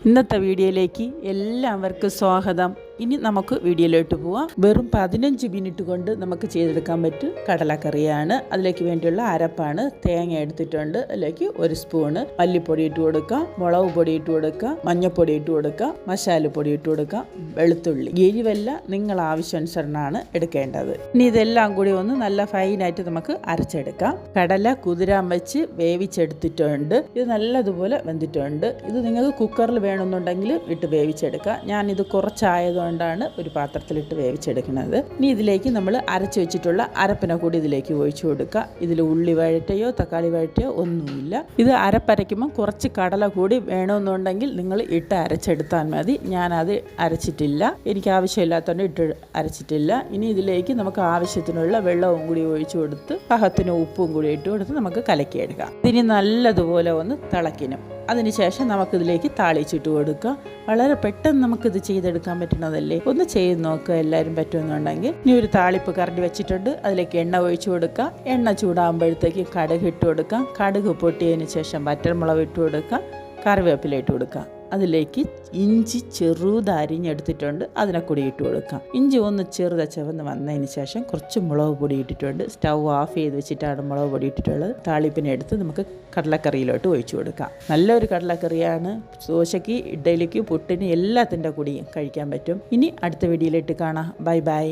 ഇന്നത്തെ വീഡിയോയിലേക്ക് എല്ലാവർക്കും സ്വാഗതം. ഇനി നമുക്ക് വീഡിയോയിലോട്ട് പോവാം. വെറും 15 മിനിറ്റ് കൊണ്ട് നമുക്ക് ചെയ്തെടുക്കാൻ പറ്റും കടലക്കറിയാണ്. അതിലേക്ക് വേണ്ടിയുള്ള അരപ്പാണ്. തേങ്ങ എടുത്തിട്ടുണ്ട്. അതിലേക്ക് 1 സ്പൂണ് മല്ലിപ്പൊടി ഇട്ട് കൊടുക്കാം, മുളക് പൊടി ഇട്ട് കൊടുക്കാം, മഞ്ഞൾപ്പൊടി ഇട്ട് കൊടുക്കാം, മസാലപ്പൊടി ഇട്ട് കൊടുക്കാം, വെളുത്തുള്ളി. എരിവെല്ലാം നിങ്ങൾ ആവശ്യാനുസരണമാണ് എടുക്കേണ്ടത്. ഇനി ഇതെല്ലാം കൂടി ഒന്ന് നല്ല ഫൈനായിട്ട് നമുക്ക് അരച്ചെടുക്കാം. കടല കുതിരാൻ വെച്ച് വേവിച്ചെടുത്തിട്ടുണ്ട്. ഇത് നല്ലതുപോലെ വെന്തിട്ടുണ്ട്. ഇത് നിങ്ങൾക്ക് കുക്കറിൽ വേണമെന്നുണ്ടെങ്കിൽ ഇട്ട് വേവിച്ചെടുക്കാം. ഞാനിത് കുറച്ചായതുകൊണ്ടാണ് ഒരു പാത്രത്തിലിട്ട് വേവിച്ചെടുക്കുന്നത്. ഇനി ഇതിലേക്ക് നമ്മൾ അരച്ച് വെച്ചിട്ടുള്ള അരപ്പിനെ കൂടി ഇതിലേക്ക് ഒഴിച്ചു കൊടുക്കുക. ഇതിൽ ഉള്ളി വഴറ്റയോ തക്കാളി വഴറ്റയോ ഒന്നുമില്ല. ഇത് അരപ്പരയ്ക്കുമ്പോൾ കുറച്ച് കടല കൂടി വേണമെന്നുണ്ടെങ്കിൽ നിങ്ങൾ ഇട്ട് അരച്ചെടുത്താൽ മതി. ഞാനത് അരച്ചിട്ടില്ല, എനിക്ക് ആവശ്യമില്ലാത്തതുകൊണ്ട് ഇട്ട് അരച്ചിട്ടില്ല. ഇനി ഇതിലേക്ക് നമുക്ക് ആവശ്യത്തിനുള്ള വെള്ളവും കൂടി ഒഴിച്ചു കൊടുത്ത് പാകത്തിന് ഉപ്പും കൂടി ഇട്ട് കൊടുത്ത് നമുക്ക് കലക്കിയെടുക്കാം. ഇതിന് നല്ലതുപോലെ ഒന്ന് തിളയ്ക്കണം. അതിനുശേഷം നമുക്കിതിലേക്ക് താളിച്ചിട്ട് കൊടുക്കുക. വളരെ പെട്ടെന്ന് നമുക്കിത് ചെയ്തെടുക്കാൻ പറ്റുന്നതല്ലേ. ഒന്ന് ചെയ്ത് നോക്കുക, എല്ലാവരും പറ്റുമെന്നുണ്ടെങ്കിൽ. ഇനി ഒരു താളിപ്പ് കറണ്ടി വെച്ചിട്ടുണ്ട്. അതിലേക്ക് എണ്ണ ഒഴിച്ചു കൊടുക്കുക. എണ്ണ ചൂടാകുമ്പോഴത്തേക്ക് കടുക് ഇട്ട് കൊടുക്കാം. കടുക് പൊട്ടിയതിന് ശേഷം വറ്റൽമുളക് ഇട്ട് കൊടുക്കുക, കറിവേപ്പില ഇട്ട് കൊടുക്കുക. അതിലേക്ക് ഇഞ്ചി ചെറുതരിഞ്ഞെടുത്തിട്ടുണ്ട്, അതിനെ കൂടി ഇട്ട് കൊടുക്കാം. ഇഞ്ചി ഒന്ന് ചെറുത ചുവന്ന് വന്നതിന് ശേഷം കുറച്ച് മുളക് പൊടി ഇട്ടിട്ടുണ്ട്. സ്റ്റൗ ഓഫ് ചെയ്ത് വെച്ചിട്ടാണ് മുളക് പൊടി ഇട്ടിട്ടുള്ളത്. താളിപ്പിനെ എടുത്ത് നമുക്ക് കടലക്കറിയിലോട്ട് ഒഴിച്ചു കൊടുക്കാം. നല്ലൊരു കടലക്കറിയാണ്. ദോശയ്ക്ക്, ഇഡ്ഡലിക്ക്, പുട്ടിന് എല്ലാത്തിൻ്റെ കൂടിയും കഴിക്കാൻ പറ്റും. ഇനി അടുത്ത വീഡിയോയിലിട്ട് കാണാം. Bye bye.